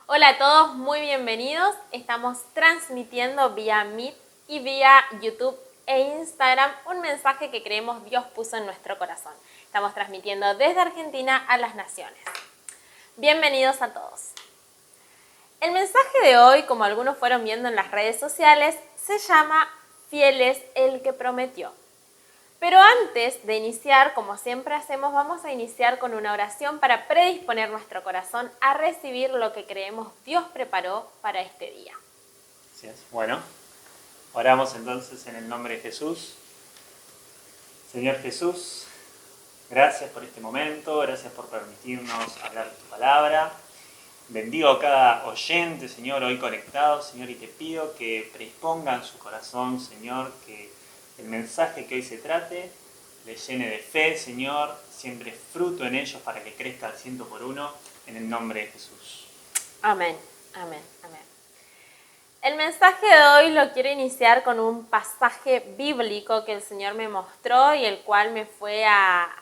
Hola a todos, muy bienvenidos. Estamos transmitiendo vía Meet y vía YouTube e Instagram un mensaje que creemos Dios puso en nuestro corazón. Estamos transmitiendo desde Argentina a las naciones. Bienvenidos a todos. El mensaje de hoy, como algunos fueron viendo en las redes sociales, se llama Fiel es el que prometió. Pero antes de iniciar, como siempre hacemos, vamos a iniciar con una oración para predisponer nuestro corazón a recibir lo que creemos Dios preparó para este día. Así es. Bueno, oramos entonces en el nombre de Jesús. Señor Jesús, gracias por este momento, gracias por permitirnos hablar tu palabra. Bendigo a cada oyente, Señor, hoy conectado, Señor, y te pido que predispongan su corazón, Señor, que el mensaje que hoy se trate le llene de fe, Señor, siembre fruto en ellos para que crezca al 100%, en el nombre de Jesús. Amén, amén, amén. El mensaje de hoy lo quiero iniciar con un pasaje bíblico que el Señor me mostró y el cual me fue a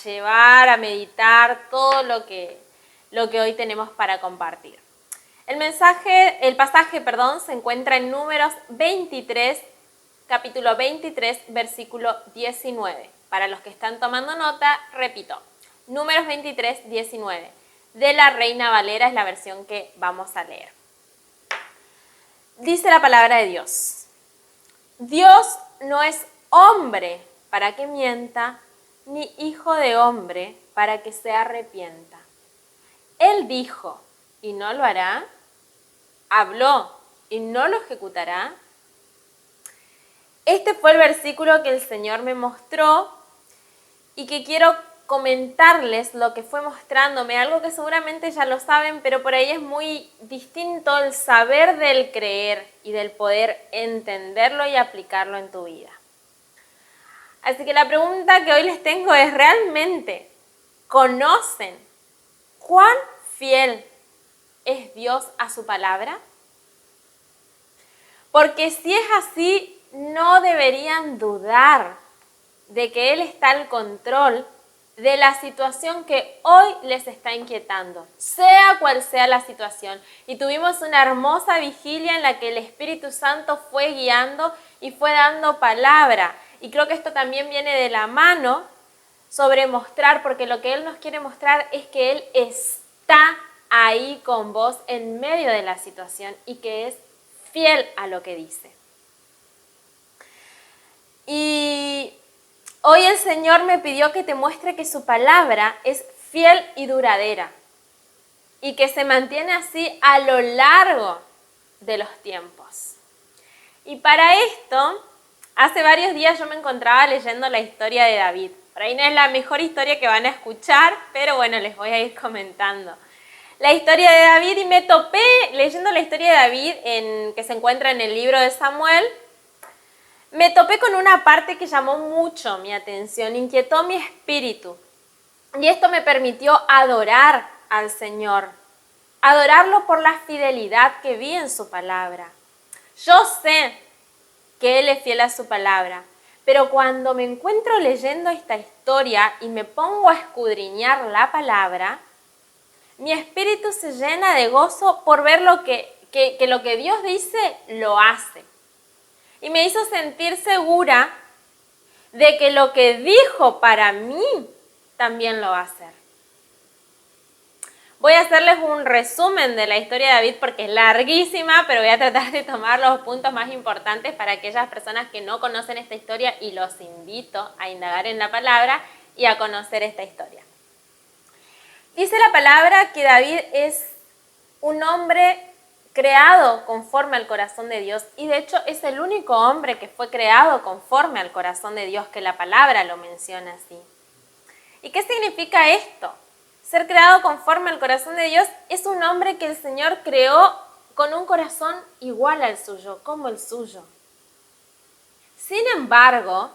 llevar, a meditar todo lo que hoy tenemos para compartir. El pasaje, se encuentra en Números 23, capítulo 23, versículo 19. Para los que están tomando nota, repito, Números 23, 19. De la Reina Valera es la versión que vamos a leer. Dice la palabra de Dios: Dios no es hombre para que mienta, ni hijo de hombre para que se arrepienta. Él dijo, y no lo hará; habló, y no lo ejecutará. Este fue el versículo que el Señor me mostró y que quiero comentarles lo que fue mostrándome, algo que seguramente ya lo saben, pero por ahí es muy distinto el saber del creer y del poder entenderlo y aplicarlo en tu vida. Así que la pregunta que hoy les tengo es: ¿realmente conocen cuán fiel es Dios a su palabra? Porque si es así, no deberían dudar de que Él está al control de la situación que hoy les está inquietando, sea cual sea la situación. Y tuvimos una hermosa vigilia en la que el Espíritu Santo fue guiando y fue dando palabra. Y creo que esto también viene de la mano sobre mostrar, porque lo que Él nos quiere mostrar es que Él está ahí con vos en medio de la situación y que es fiel a lo que dice. Y hoy el Señor me pidió que te muestre que su palabra es fiel y duradera y que se mantiene así a lo largo de los tiempos. Y para esto, hace varios días yo me encontraba leyendo la historia de David. Por ahí no es la mejor historia que van a escuchar, pero bueno, les voy a ir comentando la historia de David, y me topé leyendo la historia de David que se encuentra en el libro de Samuel. Me topé con una parte que llamó mucho mi atención, inquietó mi espíritu. Y esto me permitió adorar al Señor, adorarlo por la fidelidad que vi en su palabra. Yo sé que Él es fiel a su palabra, pero cuando me encuentro leyendo esta historia y me pongo a escudriñar la palabra, mi espíritu se llena de gozo por ver lo que lo que Dios dice lo hace. Y me hizo sentir segura de que lo que dijo para mí también lo va a hacer. Voy a hacerles un resumen de la historia de David porque es larguísima, pero voy a tratar de tomar los puntos más importantes para aquellas personas que no conocen esta historia, y los invito a indagar en la palabra y a conocer esta historia. Dice la palabra que David es un hombre creado conforme al corazón de Dios, y de hecho es el único hombre que fue creado conforme al corazón de Dios, que la palabra lo menciona así. ¿Y qué significa esto? Ser creado conforme al corazón de Dios es un hombre que el Señor creó con un corazón igual al suyo, como el suyo. Sin embargo,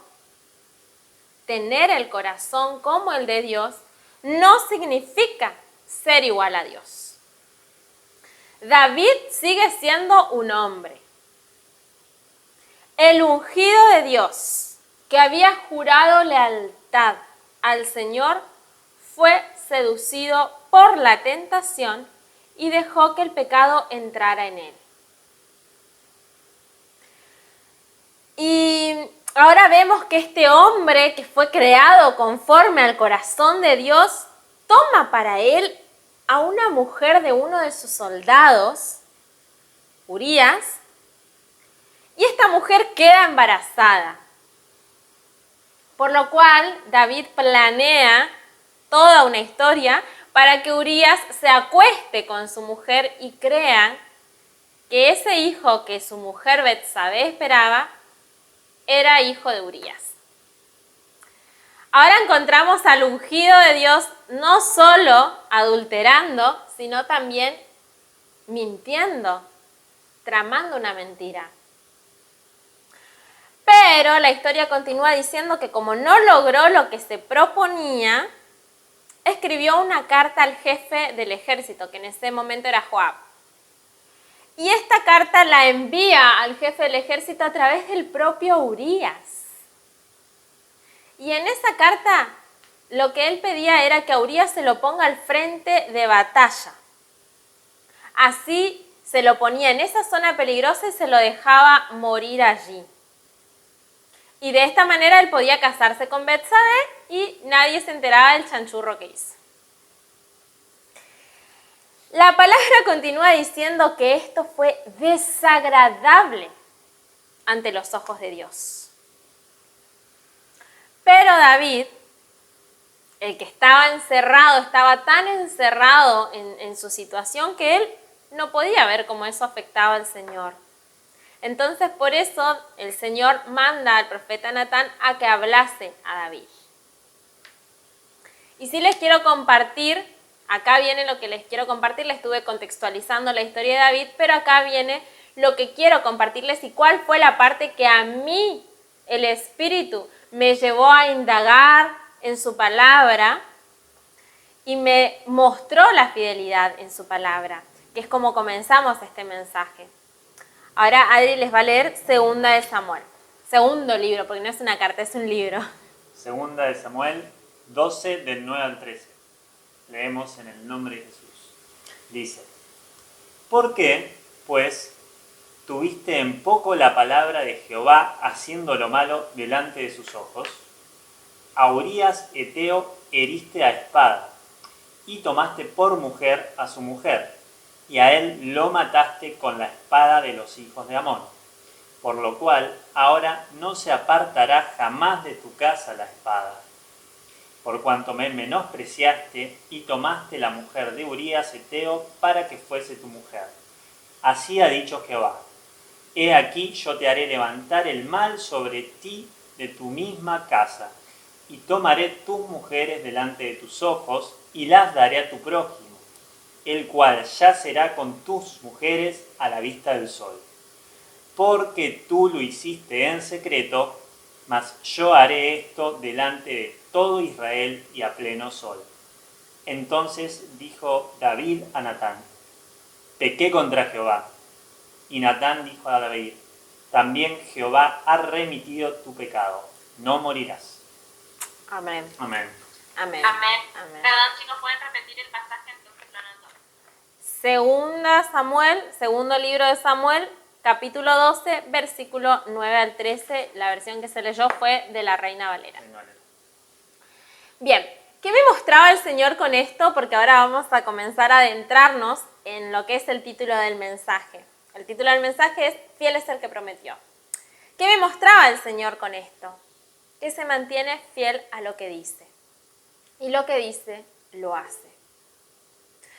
tener el corazón como el de Dios no significa ser igual a Dios. David sigue siendo un hombre, el ungido de Dios, que había jurado lealtad al Señor, fue seducido por la tentación y dejó que el pecado entrara en él. Y ahora vemos que este hombre que fue creado conforme al corazón de Dios, toma para él a una mujer de uno de sus soldados, Urías, y esta mujer queda embarazada. Por lo cual David planea toda una historia para que Urías se acueste con su mujer y crean que ese hijo que su mujer Betsabé esperaba era hijo de Urías. Ahora encontramos al ungido de Dios no solo adulterando, sino también mintiendo, tramando una mentira. Pero la historia continúa diciendo que como no logró lo que se proponía, escribió una carta al jefe del ejército, que en ese momento era Joab. Y esta carta la envía al jefe del ejército a través del propio Urías. Y en esa carta lo que él pedía era que a Urías se lo ponga al frente de batalla. Así se lo ponía en esa zona peligrosa y se lo dejaba morir allí. Y de esta manera él podía casarse con Betsabé y nadie se enteraba del chanchurro que hizo. La palabra continúa diciendo que esto fue desagradable ante los ojos de Dios. Pero David, el que estaba encerrado, estaba tan encerrado en su situación que él no podía ver cómo eso afectaba al Señor. Entonces por eso el Señor manda al profeta Natán a que hablase a David. Y sí les quiero compartir, acá viene lo que les quiero compartir, les estuve contextualizando la historia de David, pero acá viene lo que quiero compartirles y cuál fue la parte que a mí el Espíritu me llevó a indagar en su palabra y me mostró la fidelidad en su palabra, que es como comenzamos este mensaje. Ahora Adri les va a leer Segunda de Samuel. Segundo libro, porque no es una carta, es un libro. Segunda de Samuel 12, del 9 al 13. Leemos en el nombre de Jesús. Dice: ¿Por qué, pues, tuviste en poco la palabra de Jehová haciendo lo malo delante de sus ojos? A Urías Eteo heriste a espada, y tomaste por mujer a su mujer, y a él lo mataste con la espada de los hijos de Amón. Por lo cual ahora no se apartará jamás de tu casa la espada. Por cuanto me menospreciaste y tomaste la mujer de Urías Eteo para que fuese tu mujer. Así ha dicho Jehová: He aquí yo te haré levantar el mal sobre ti de tu misma casa, y tomaré tus mujeres delante de tus ojos, y las daré a tu prójimo, el cual yacerá con tus mujeres a la vista del sol. Porque tú lo hiciste en secreto, mas yo haré esto delante de todo Israel y a pleno sol. Entonces dijo David a Natán: Pequé contra Jehová. Y Natán dijo a David: También Jehová ha remitido tu pecado, no morirás. Amén. Amén. Amén. Amén. Amén. Perdón, chicos, ¿pueden repetir el pasaje entonces? Lo anoto. Segundo libro de Samuel, capítulo 12, versículo 9 al 13. La versión que se leyó fue de la Reina Valera. Bien, ¿qué me mostraba el Señor con esto? Porque ahora vamos a comenzar a adentrarnos en lo que es el título del mensaje. El título del mensaje es Fiel es el que prometió. ¿Qué me mostraba el Señor con esto? Que se mantiene fiel a lo que dice. Y lo que dice, lo hace.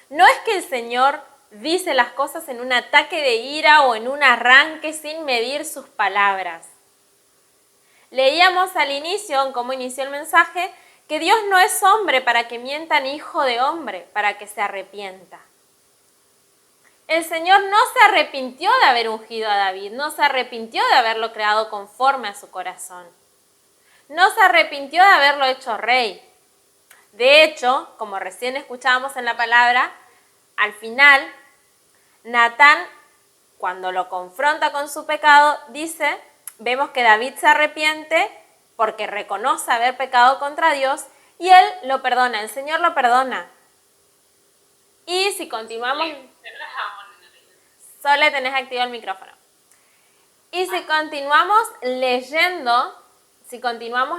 No es que el Señor dice las cosas en un ataque de ira o en un arranque sin medir sus palabras. Leíamos al inicio, en cómo inició el mensaje, que Dios no es hombre para que mienta ni hijo de hombre para que se arrepienta. El Señor no se arrepintió de haber ungido a David, no se arrepintió de haberlo creado conforme a su corazón. No se arrepintió de haberlo hecho rey. De hecho, como recién escuchábamos en la palabra, al final, Natán, cuando lo confronta con su pecado, vemos que David se arrepiente porque reconoce haber pecado contra Dios y él lo perdona, el Señor lo perdona. Y si continuamos... Solo tenés activo el micrófono. Y si continuamos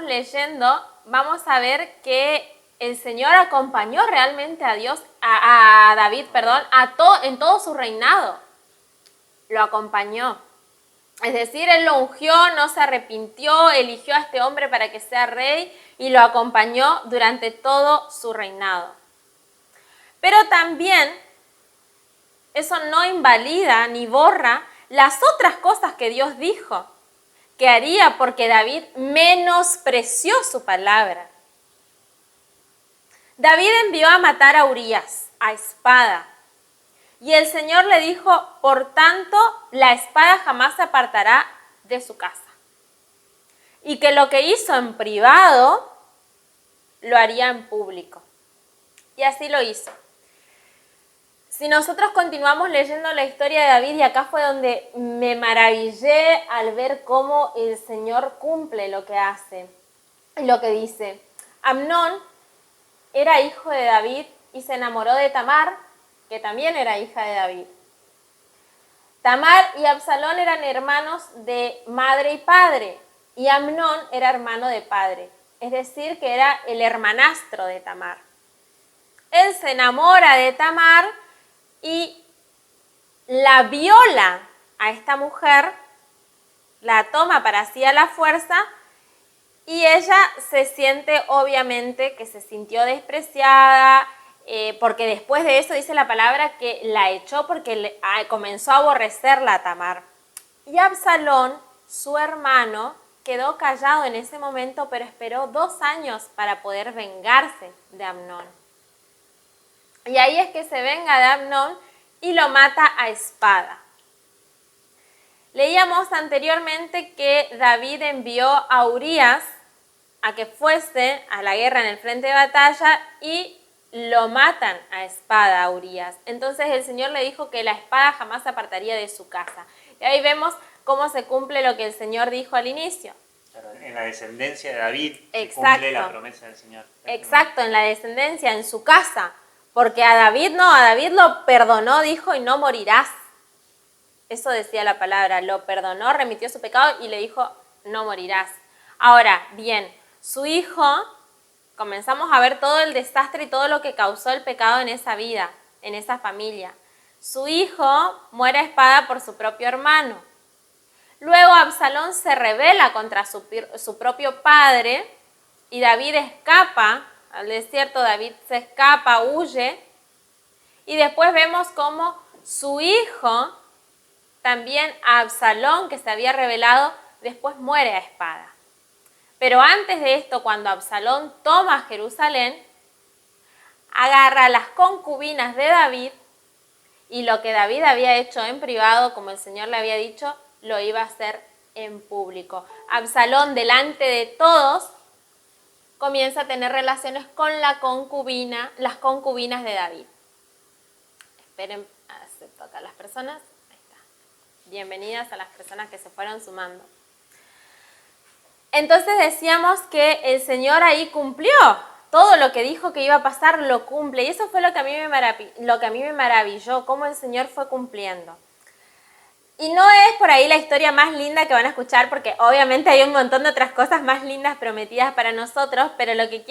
leyendo, vamos a ver que el Señor acompañó realmente a Dios, a David, perdón, en todo su reinado. Lo acompañó. Es decir, él lo ungió, no se arrepintió, eligió a este hombre para que sea rey y lo acompañó durante todo su reinado. Pero también eso no invalida ni borra las otras cosas que Dios dijo que haría, porque David menospreció su palabra. David envió a matar a Urías a espada. Y el Señor le dijo, por tanto, la espada jamás se apartará de su casa. Y que lo que hizo en privado, lo haría en público. Y así lo hizo. Si nosotros continuamos leyendo la historia de David, y acá fue donde me maravillé al ver cómo el Señor cumple lo que hace, lo que dice. Amnón era hijo de David y se enamoró de Tamar, que también era hija de David. Tamar y Absalón eran hermanos de madre y padre, y Amnón era hermano de padre, es decir, que era el hermanastro de Tamar. Él se enamora de Tamar y la viola a esta mujer, la toma para sí a la fuerza, y ella se siente, obviamente, que se sintió despreciada, porque después de eso dice la palabra que la echó porque comenzó a aborrecerla a Tamar. Y Absalón, su hermano, quedó callado en ese momento, pero esperó 2 años para poder vengarse de Amnón. Y ahí es que se venga de Amnón y lo mata a espada. Leíamos anteriormente que David envió a Urías a que fuese a la guerra en el frente de batalla y lo matan a espada a Urías. Entonces el Señor le dijo que la espada jamás se apartaría de su casa. Y ahí vemos cómo se cumple lo que el Señor dijo al inicio. Claro, en la descendencia de David se Exacto. cumple la promesa del Señor. Exacto, en la descendencia, en su casa. Porque a David lo perdonó, dijo, y no morirás. Eso decía la palabra, lo perdonó, remitió su pecado y le dijo, no morirás. Ahora, bien, su hijo, comenzamos a ver todo el desastre y todo lo que causó el pecado en esa vida, en esa familia. Su hijo muere a espada por su propio hermano. Luego Absalón se rebela contra su propio padre y David escapa al desierto, David se escapa, huye. Y después vemos cómo su hijo, también Absalón, que se había rebelado, después muere a espada. Pero antes de esto, cuando Absalón toma Jerusalén, agarra a las concubinas de David y lo que David había hecho en privado, como el Señor le había dicho, lo iba a hacer en público. Absalón, delante de todos, comienza a tener relaciones con las concubinas de David. Esperen, acepto acá a las personas. Ahí está. Bienvenidas a las personas que se fueron sumando. Entonces decíamos que el Señor ahí cumplió. Todo lo que dijo que iba a pasar lo cumple. Y eso fue lo que a mí me maravilló, cómo el Señor fue cumpliendo. Y no es por ahí la historia más linda que van a escuchar, porque obviamente hay un montón de otras cosas más lindas prometidas para nosotros, pero a lo que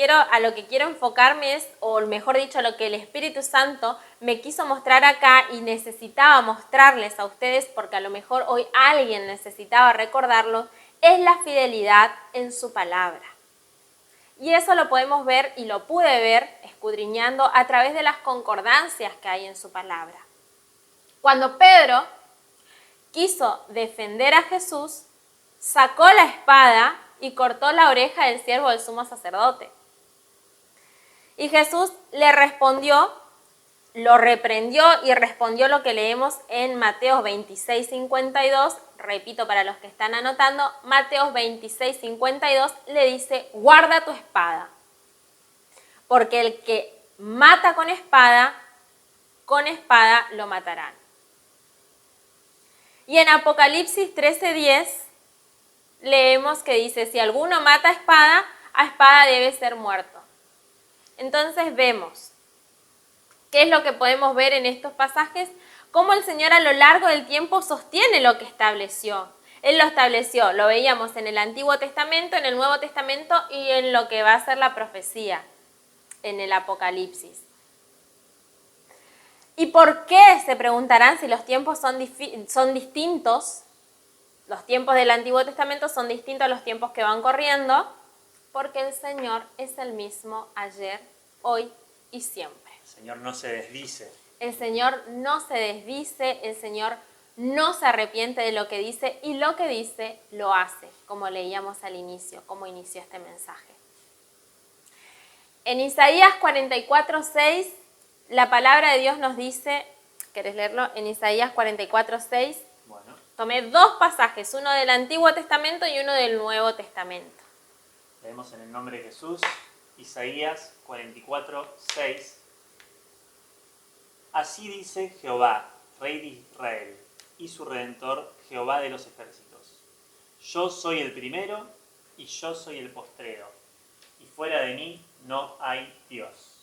quiero enfocarme es, o mejor dicho, lo que el Espíritu Santo me quiso mostrar acá y necesitaba mostrarles a ustedes, porque a lo mejor hoy alguien necesitaba recordarlo, es la fidelidad en su palabra. Y eso lo podemos ver y lo pude ver escudriñando a través de las concordancias que hay en su palabra. Cuando Pedro quiso defender a Jesús, sacó la espada y cortó la oreja del siervo del sumo sacerdote. Y Jesús le respondió, lo reprendió y respondió lo que leemos en Mateo 26:52. Repito para los que están anotando, Mateo 26:52 le dice, guarda tu espada, porque el que mata con espada lo matarán. Y en Apocalipsis 13:10 leemos que dice, si alguno mata a espada debe ser muerto. Entonces vemos ¿Qué es lo que podemos ver en estos pasajes? Cómo el Señor a lo largo del tiempo sostiene lo que estableció. Él lo estableció, lo veíamos en el Antiguo Testamento, en el Nuevo Testamento y en lo que va a ser la profecía, en el Apocalipsis. ¿Y por qué? Se preguntarán si los tiempos son distintos. Los tiempos del Antiguo Testamento son distintos a los tiempos que van corriendo, porque el Señor es el mismo ayer, hoy y siempre. El Señor no se desdice. El Señor no se desdice, el Señor no se arrepiente de lo que dice y lo que dice lo hace, como leíamos al inicio, como inició este mensaje. En Isaías 44:6, la palabra de Dios nos dice, ¿querés leerlo? En Isaías 44:6, Bueno, tomé dos pasajes, uno del Antiguo Testamento y uno del Nuevo Testamento. leemos en el nombre de Jesús, Isaías 44:6. Así dice Jehová, Rey de Israel, y su Redentor, Jehová de los ejércitos. Yo soy el primero y yo soy el postrero, y fuera de mí no hay Dios.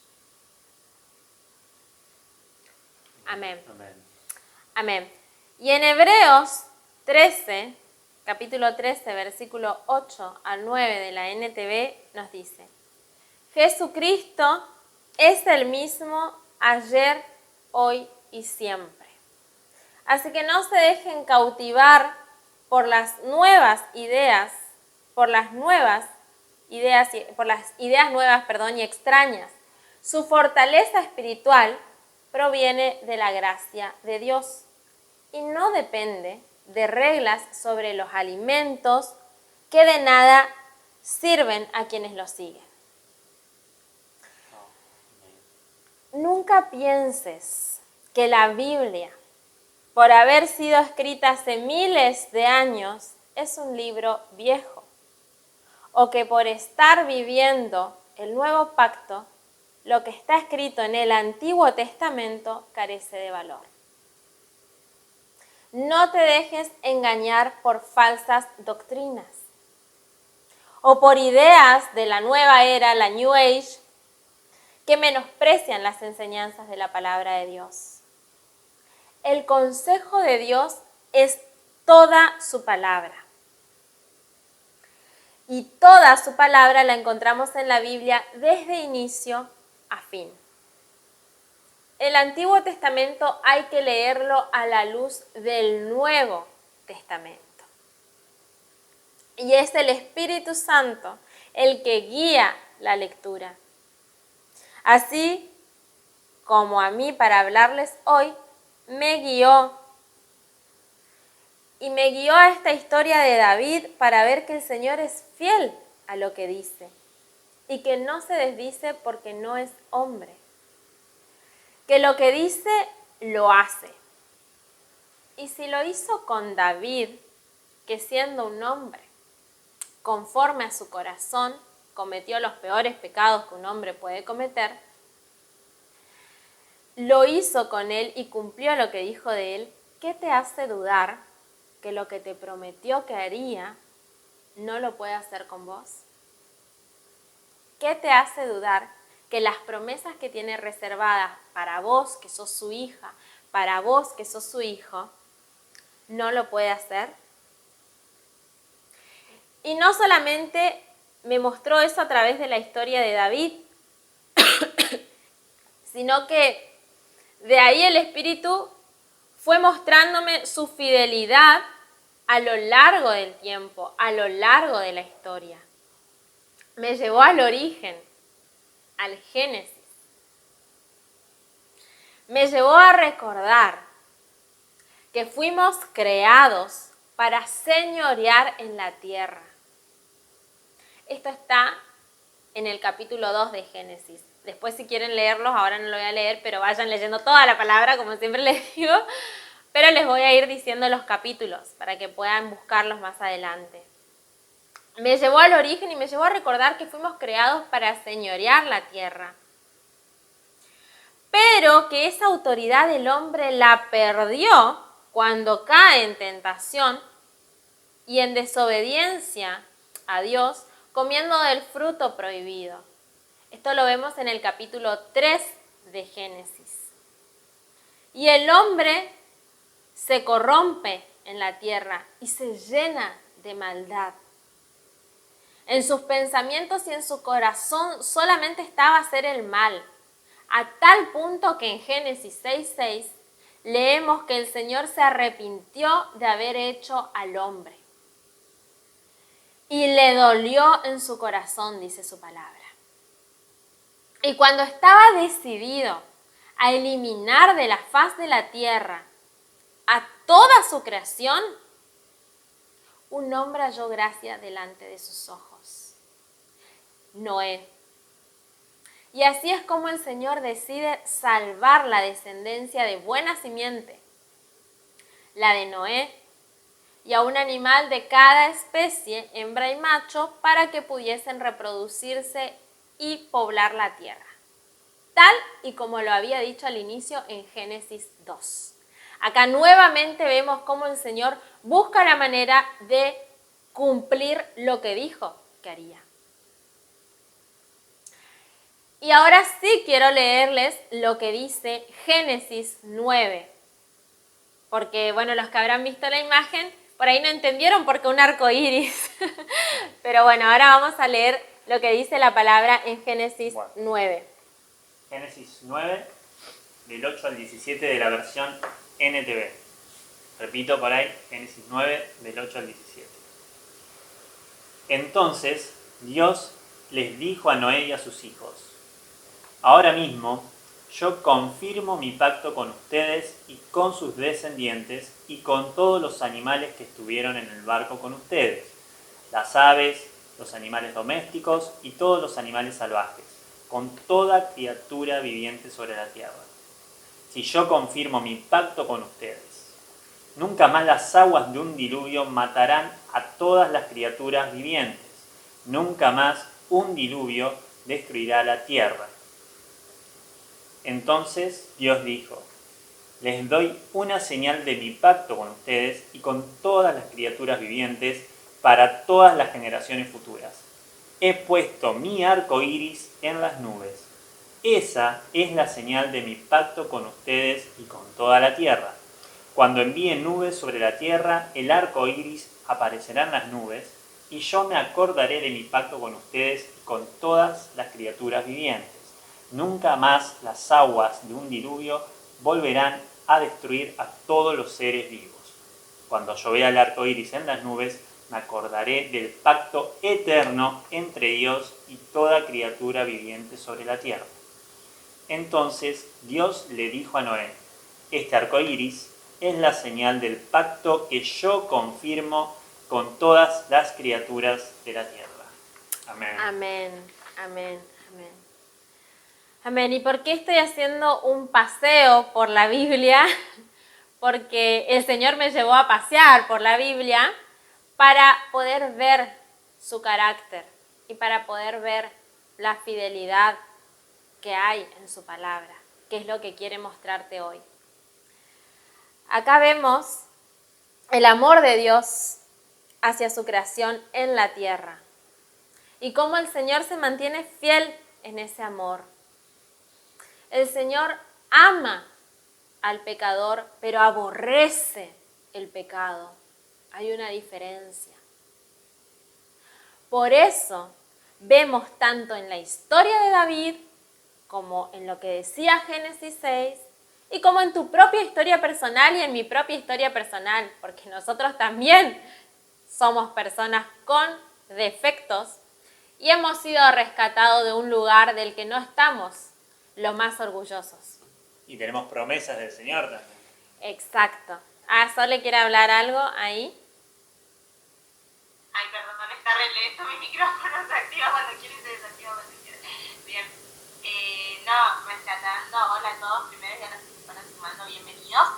Amén. Amén. Amén. Y en Hebreos 13, capítulo 13, versículo 8 al 9 de la NTV nos dice: Jesucristo es el mismo ayer, hoy y siempre. Así que no se dejen cautivar por las nuevas ideas, por las ideas nuevas, y extrañas. Su fortaleza espiritual proviene de la gracia de Dios y no depende de reglas sobre los alimentos que de nada sirven a quienes los siguen. Nunca pienses que la Biblia, por haber sido escrita hace miles de años, es un libro viejo, o que por estar viviendo el nuevo pacto, lo que está escrito en el Antiguo Testamento carece de valor. No te dejes engañar por falsas doctrinas o por ideas de la nueva era, la New Age, que menosprecian las enseñanzas de la palabra de Dios. El consejo de Dios es toda su palabra. Y toda su palabra la encontramos en la Biblia desde inicio a fin. El Antiguo Testamento hay que leerlo a la luz del Nuevo Testamento. Y es el Espíritu Santo el que guía la lectura. Así como a mí para hablarles hoy me guió. Y me guió a esta historia de David para ver que el Señor es fiel a lo que dice y que no se desdice porque no es hombre. Que lo que dice lo hace. Y si lo hizo con David, que siendo un hombre, conforme a su corazón, cometió los peores pecados que un hombre puede cometer, lo hizo con él y cumplió lo que dijo de él, ¿qué te hace dudar que lo que te prometió que haría no lo puede hacer con vos? ¿Qué te hace dudar que las promesas que tiene reservadas para vos, que sos su hija, para vos, que sos su hijo, no lo puede hacer? Y no solamente me mostró eso a través de la historia de David, sino que de ahí el Espíritu fue mostrándome su fidelidad a lo largo del tiempo, a lo largo de la historia. Me llevó al origen, al Génesis. Me llevó a recordar que fuimos creados para señorear en la tierra. Esto está en el capítulo 2 de Génesis. Después, si quieren leerlos, ahora no lo voy a leer, pero vayan leyendo toda la palabra, como siempre les digo. Pero les voy a ir diciendo los capítulos para que puedan buscarlos más adelante. Me llevó al origen y me llevó a recordar que fuimos creados para señorear la tierra. Pero que esa autoridad del hombre la perdió cuando cae en tentación y en desobediencia a Dios, comiendo del fruto prohibido. Esto lo vemos en el capítulo 3 de Génesis. Y el hombre se corrompe en la tierra y se llena de maldad. En sus pensamientos y en su corazón solamente estaba hacer el mal, a tal punto que en Génesis 6:6 leemos que el Señor se arrepintió de haber hecho al hombre. Y le dolió en su corazón, dice su palabra. Y cuando estaba decidido a eliminar de la faz de la tierra a toda su creación, un hombre halló gracia delante de sus ojos: Noé. Y así es como el Señor decide salvar la descendencia de buena simiente, la de Noé, y a un animal de cada especie, hembra y macho, para que pudiesen reproducirse y poblar la tierra, tal y como lo había dicho al inicio en Génesis 2. Acá nuevamente vemos cómo el Señor busca la manera de cumplir lo que dijo que haría. Y ahora sí quiero leerles lo que dice Génesis 9. Porque, bueno, los que habrán visto la imagen, por ahí no entendieron por qué un arco iris. Pero bueno, ahora vamos a leer lo que dice la palabra en Génesis 9. Génesis 9, del 8 al 17 de la versión NTV. Repito por ahí, Génesis 9, del 8 al 17. Entonces Dios les dijo a Noé y a sus hijos: ahora mismo yo confirmo mi pacto con ustedes y con sus descendientes y con todos los animales que estuvieron en el barco con ustedes, las aves, los animales domésticos y todos los animales salvajes, con toda criatura viviente sobre la tierra. Si yo confirmo mi pacto con ustedes, nunca más las aguas de un diluvio matarán a todas las criaturas vivientes. Nunca más un diluvio destruirá la tierra. Entonces Dios dijo: les doy una señal de mi pacto con ustedes y con todas las criaturas vivientes para todas las generaciones futuras. He puesto mi arco iris en las nubes. Esa es la señal de mi pacto con ustedes y con toda la tierra. Cuando envíe nubes sobre la tierra, el arco iris aparecerá en las nubes, y yo me acordaré de mi pacto con ustedes y con todas las criaturas vivientes. Nunca más las aguas de un diluvio volverán a destruir a todos los seres vivos. Cuando yo vea el arco iris en las nubes, me acordaré del pacto eterno entre Dios y toda criatura viviente sobre la tierra. Entonces Dios le dijo a Noé: este arco iris es la señal del pacto que yo confirmo con todas las criaturas de la tierra. Amén. Amén, amén, amén. Amén. ¿Y por qué estoy haciendo un paseo por la Biblia? Porque el Señor me llevó a pasear por la Biblia para poder ver su carácter y para poder ver la fidelidad que hay en su palabra, que es lo que quiere mostrarte hoy. Acá vemos el amor de Dios hacia su creación en la tierra y cómo el Señor se mantiene fiel en ese amor. El Señor ama al pecador, pero aborrece el pecado. Hay una diferencia. Por eso vemos tanto en la historia de David como en lo que decía Génesis 6 y como en tu propia historia personal y en mi propia historia personal, porque nosotros también somos personas con defectos y hemos sido rescatados de un lugar del que no estamos los más orgullosos. Y tenemos promesas del Señor también. Exacto. ¿Sole quiere hablar algo ahí? Ay, perdón, no está re lento mi micrófono, se activa cuando quiere y se desactiva cuando quiere. Bien. Rescatando, hola a todos, primero ya los que se van sumando, bienvenidos.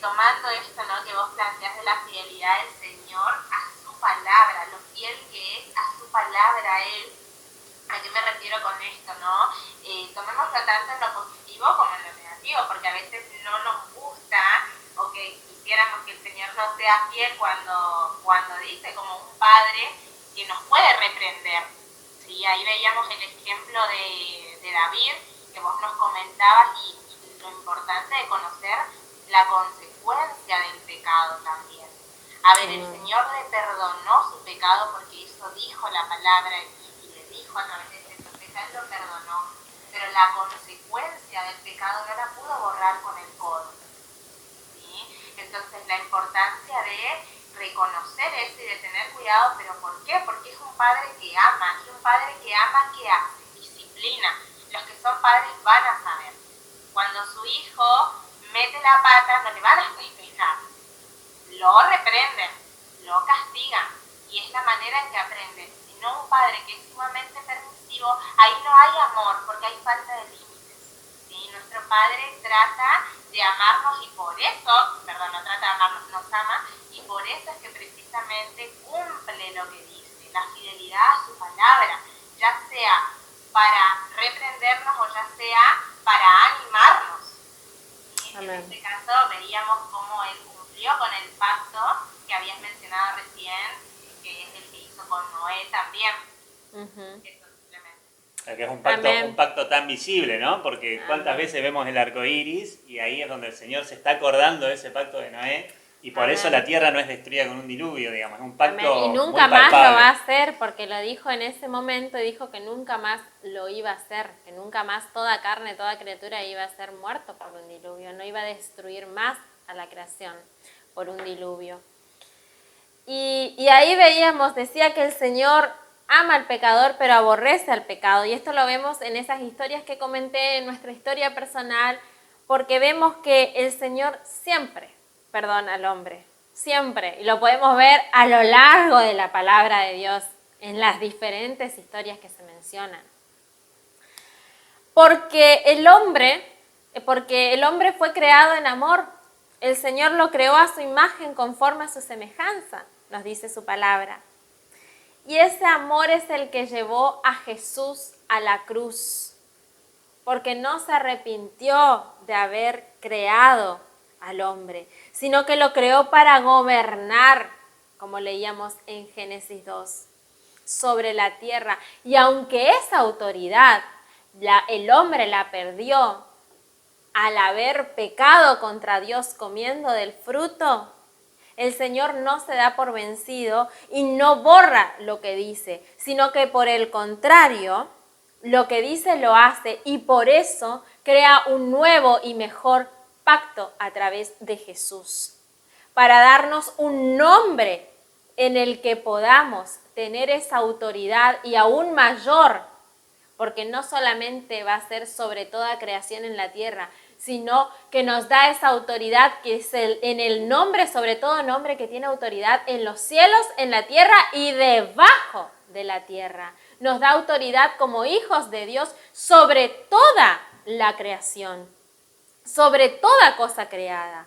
Tomando esto, ¿no?, que vos planteás de la fidelidad del Señor a su palabra, lo fiel que es a su palabra Él. ¿A qué me refiero con esto, no? Tomémoslo tanto en lo positivo como en lo negativo, porque a veces no nos gusta o que quisiéramos que el Señor nos sea fiel cuando dice, como un padre que nos puede reprender. ¿Sí? Ahí veíamos el ejemplo de David, que vos nos comentabas, y lo importante de conocer la consecuencia del pecado también. A ver, el Señor le perdonó su pecado porque eso dijo la palabra y le dijo a través de este profeta, Él lo perdonó, pero la consecuencia del pecado no la pudo borrar con el codo. ¿Sí? Entonces la importancia de reconocer eso y de tener cuidado, pero ¿por qué? Porque es un padre que ama, y un padre que ama, ¿qué hace? Disciplina. Los que son padres van a saber. Cuando su hijo mete la pata, no le van a festejar. Lo reprenden, lo castigan, y es la manera en que aprenden. Si no, un padre que es sumamente permisivo, ahí no hay amor, porque hay falta de límites. ¿Sí? Nuestro padre trata de amarnos y por eso, perdón, no trata de amarnos, nos ama, y por eso es que precisamente cumple lo que dice, la fidelidad a su palabra, ya sea para reprendernos o ya sea para animarnos. ¿Sí? En este caso veíamos cómo él cumplió con el pacto que habías mencionado recién, que es el que hizo con Noé también. Eso simplemente. Que es un pacto tan visible, ¿no? Porque cuántas veces vemos el arco iris y ahí es donde el Señor se está acordando de ese pacto de Noé. Y por eso la tierra no es destruida con un diluvio, digamos, es un pacto y nunca muy más palpable. lo va a hacer, porque lo dijo en ese momento, dijo que nunca más lo iba a hacer, que nunca más toda carne, toda criatura iba a ser muerto por un diluvio, no iba a destruir más a la creación por un diluvio. Y ahí veíamos, decía que el Señor ama al pecador, pero aborrece al pecado, y esto lo vemos en esas historias que comenté, en nuestra historia personal, porque vemos que el Señor siempre perdona al hombre, siempre, y lo podemos ver a lo largo de la palabra de Dios, en las diferentes historias que se mencionan. Porque el hombre fue creado en amor, el Señor lo creó a su imagen conforme a su semejanza, nos dice su palabra. Y ese amor es el que llevó a Jesús a la cruz, porque no se arrepintió de haber creado al hombre, sino que lo creó para gobernar, como leíamos en Génesis 2, sobre la tierra. Y aunque esa autoridad el hombre la perdió al haber pecado contra Dios comiendo del fruto, el Señor no se da por vencido y no borra lo que dice, sino que por el contrario, lo que dice lo hace, y por eso crea un nuevo y mejor pacto a través de Jesús, para darnos un nombre en el que podamos tener esa autoridad y aún mayor, porque no solamente va a ser sobre toda creación en la tierra, sino que nos da esa autoridad que es en el nombre, sobre todo nombre que tiene autoridad en los cielos, en la tierra y debajo de la tierra. Nos da autoridad como hijos de Dios sobre toda la creación, sobre toda cosa creada.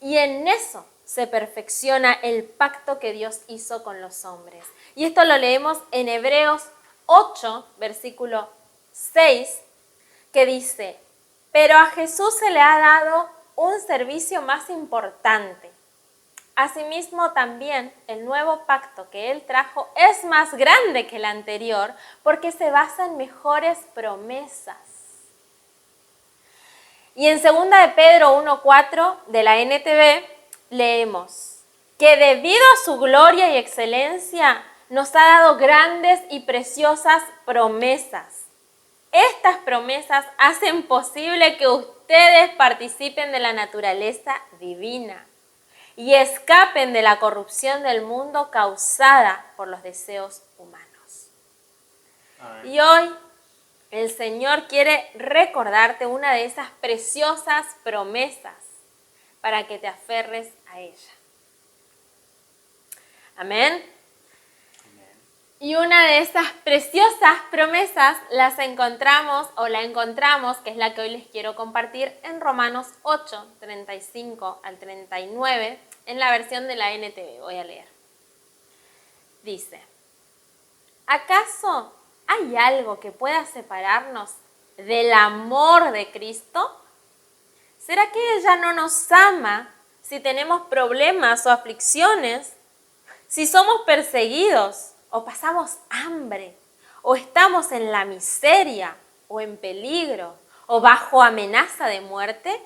Y en eso se perfecciona el pacto que Dios hizo con los hombres. Y esto lo leemos en Hebreos 8, versículo 6, que dice: pero a Jesús se le ha dado un servicio más importante. Asimismo, también el nuevo pacto que Él trajo es más grande que el anterior, porque se basa en mejores promesas. Y en 2 de Pedro 1:4 de la NTV leemos que debido a su gloria y excelencia nos ha dado grandes y preciosas promesas. Estas promesas hacen posible que ustedes participen de la naturaleza divina y escapen de la corrupción del mundo causada por los deseos humanos. Y hoy el Señor quiere recordarte una de esas preciosas promesas para que te aferres a ella. Amén. Y una de esas preciosas promesas la encontramos, que es la que hoy les quiero compartir, en Romanos 8, 35 al 39, en la versión de la NTV. Voy a leer. Dice: ¿acaso hay algo que pueda separarnos del amor de Cristo? ¿Será que ella no nos ama si tenemos problemas o aflicciones? Si somos perseguidos o pasamos hambre, o estamos en la miseria, o en peligro, o bajo amenaza de muerte?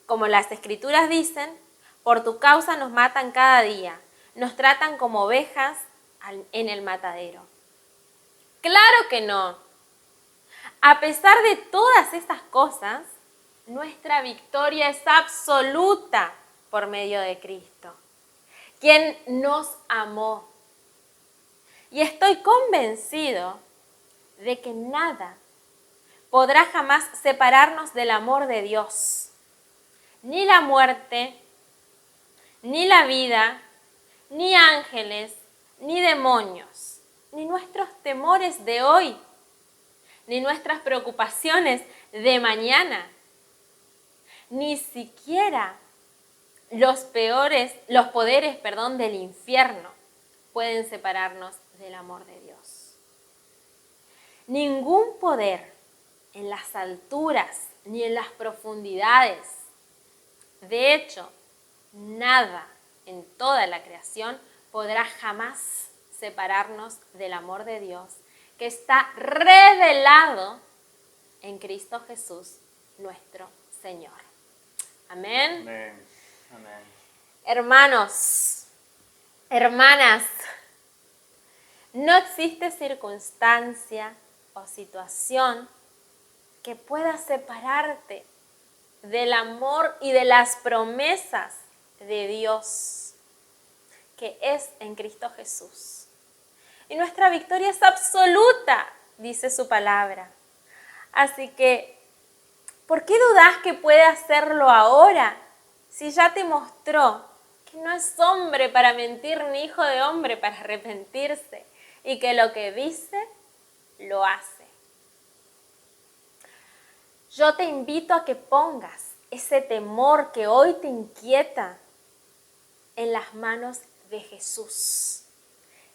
Como las Escrituras dicen, por tu causa nos matan cada día, nos tratan como ovejas en el matadero. ¡Claro que no! A pesar de todas estas cosas, nuestra victoria es absoluta por medio de Cristo, quien nos amó. Y estoy convencido de que nada podrá jamás separarnos del amor de Dios. Ni la muerte, ni la vida, ni ángeles, ni demonios, ni nuestros temores de hoy, ni nuestras preocupaciones de mañana, ni siquiera los poderes del infierno pueden separarnos del amor de Dios. Ningún poder en las alturas ni en las profundidades, de hecho, nada en toda la creación podrá jamás separarnos del amor de Dios que está revelado en Cristo Jesús, nuestro Señor. Amén. Amén. Amén. Hermanos, hermanas, no existe circunstancia o situación que pueda separarte del amor y de las promesas de Dios que es en Cristo Jesús. Y nuestra victoria es absoluta, dice su palabra. Así que, ¿por qué dudás que puede hacerlo ahora si ya te mostró que no es hombre para mentir ni hijo de hombre para arrepentirse y que lo que dice, lo hace? Yo te invito a que pongas ese temor que hoy te inquieta en las manos de Jesús,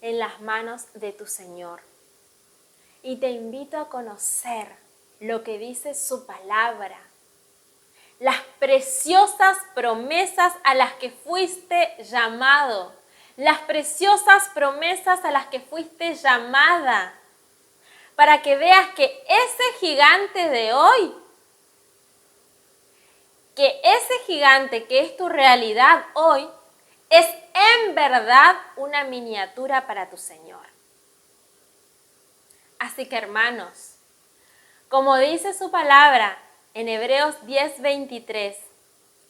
en las manos de tu Señor. Y te invito a conocer lo que dice su palabra, las preciosas promesas a las que fuiste llamado, las preciosas promesas a las que fuiste llamada, para que veas que ese gigante de hoy, que ese gigante que es tu realidad hoy, es en verdad una miniatura para tu Señor. Así que, hermanos, como dice su palabra en Hebreos 10:23,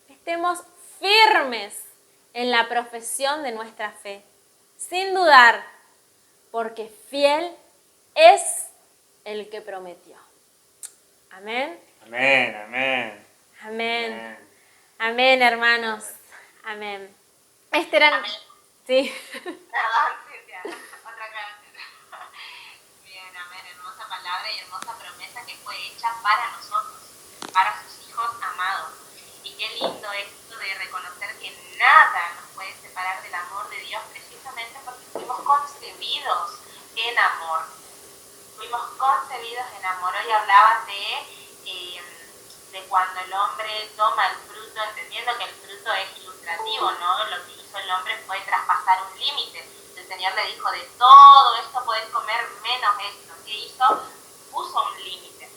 estemos firmes en la profesión de nuestra fe, sin dudar, porque fiel es el que prometió. Amén. Amén, amén. Amén. Amén. Amén, hermanos. Amén. Este era... Amén. Sí. Perdón, Cintia, otra aclaración. Bien, amén, hermosa palabra y hermosa promesa que fue hecha para nosotros, para sus hijos amados. Y qué lindo esto de reconocer que nada nos puede separar del amor de Dios, precisamente porque fuimos concebidos en amor. Fuimos concebidos en amor. Hoy hablabas de cuando el hombre toma el fruto, entendiendo que el fruto es ilustrativo, ¿no? Lo que hizo el hombre fue traspasar un límite. El Señor le dijo, de todo esto podés comer menos esto. ¿Qué hizo? Puso un límite.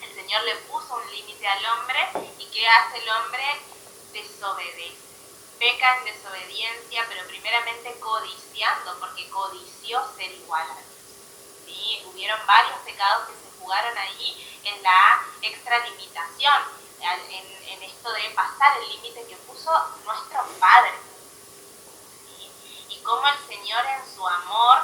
El Señor le puso un límite al hombre, y ¿qué hace el hombre? Desobedece. Peca en desobediencia, pero primeramente codiciando, porque codició ser igual a Dios. ¿Sí? Hubieron varios pecados que se jugaron ahí en la extralimitación, en esto de pasar el límite que puso nuestro Padre. ¿Sí? Y cómo el Señor en su amor,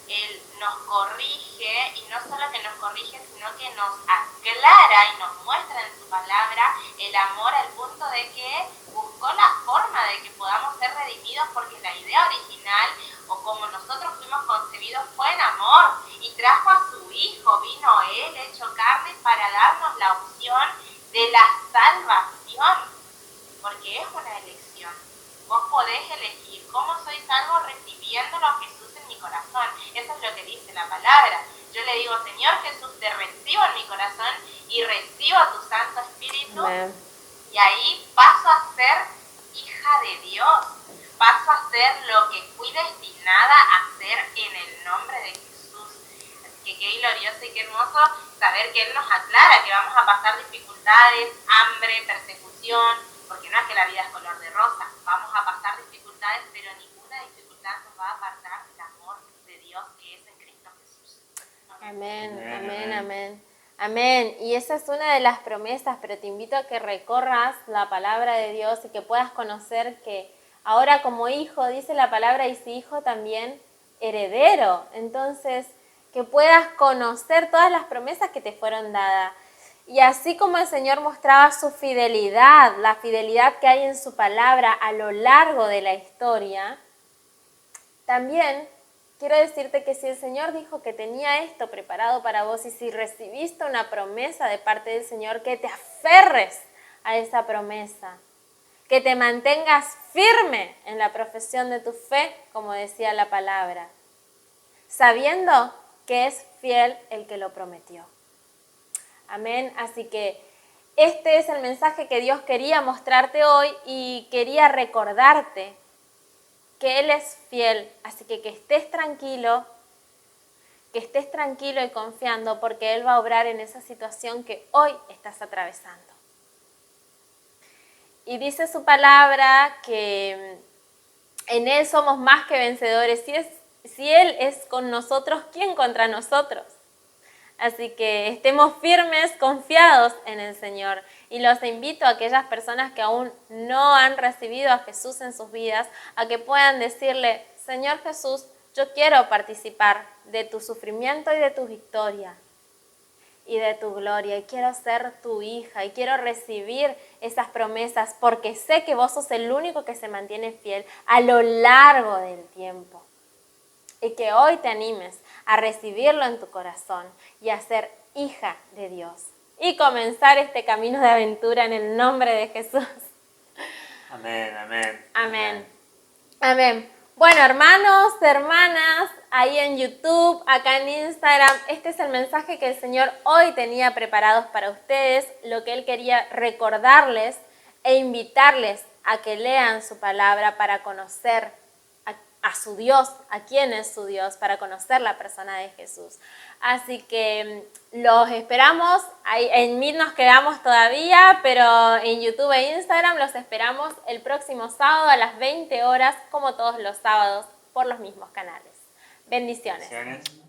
Él nos corrige, y no solo que nos corrige, sino que nos aclara y nos muestra en su palabra el amor, al punto de que buscó la forma de que podamos ser redimidos, porque la idea original, o como nosotros fuimos concebidos, fue en amor, y trajo a su Hijo, vino Él hecho carne para darnos la opción de la salvación, porque es una elección. Vos podés elegir cómo soy salvo, recibiéndolo a Jesús en mi corazón. Eso es lo que dice la palabra. Yo le digo, Señor Jesús, te recibo en mi corazón y recibo a tu Santo Espíritu. Amén. Y ahí paso a ser hija de Dios. Paso a ser lo que fui destinada a ser en el nombre de Jesús. Así que qué glorioso y qué hermoso saber que Él nos aclara que vamos a pasar dificultades, hambre, persecución, porque no es que la vida es color de rosa, vamos a pasar dificultades, pero ninguna dificultad nos va a apartar del amor de Dios que es en Cristo Jesús. Amén, Amén, amén, amén. amén. Amén. Y esa es una de las promesas, pero te invito a que recorras la palabra de Dios y que puedas conocer que ahora como hijo, dice la palabra, y si hijo también heredero. Entonces, que puedas conocer todas las promesas que te fueron dadas. Y así como el Señor mostraba su fidelidad, la fidelidad que hay en su palabra a lo largo de la historia, también quiero decirte que si el Señor dijo que tenía esto preparado para vos y si recibiste una promesa de parte del Señor, que te aferres a esa promesa, que te mantengas firme en la profesión de tu fe, como decía la palabra, sabiendo que es fiel el que lo prometió. Amén. Así que este es el mensaje que Dios quería mostrarte hoy y quería recordarte que Él es fiel, así que estés tranquilo y confiando porque Él va a obrar en esa situación que hoy estás atravesando. Y dice su palabra que en Él somos más que vencedores. Si Él es con nosotros, ¿quién contra nosotros? Así que estemos firmes, confiados en el Señor. Y los invito a aquellas personas que aún no han recibido a Jesús en sus vidas, a que puedan decirle, Señor Jesús, yo quiero participar de tu sufrimiento y de tu victoria y de tu gloria. Y quiero ser tu hija y quiero recibir esas promesas porque sé que vos sos el único que se mantiene fiel a lo largo del tiempo. Y que hoy te animes a recibirlo en tu corazón y a ser hija de Dios. Y comenzar este camino de aventura en el nombre de Jesús. Amén, amén. Amén. Amén. Bueno, hermanos, hermanas, ahí en YouTube, acá en Instagram, este es el mensaje que el Señor hoy tenía preparados para ustedes, lo que Él quería recordarles e invitarles a que lean su palabra para conocer a su Dios, a quién es su Dios, para conocer la persona de Jesús. Así que los esperamos, ahí en Meet nos quedamos todavía, pero en YouTube e Instagram los esperamos el próximo sábado a las 20 horas, como todos los sábados, por los mismos canales. Bendiciones. Bendiciones.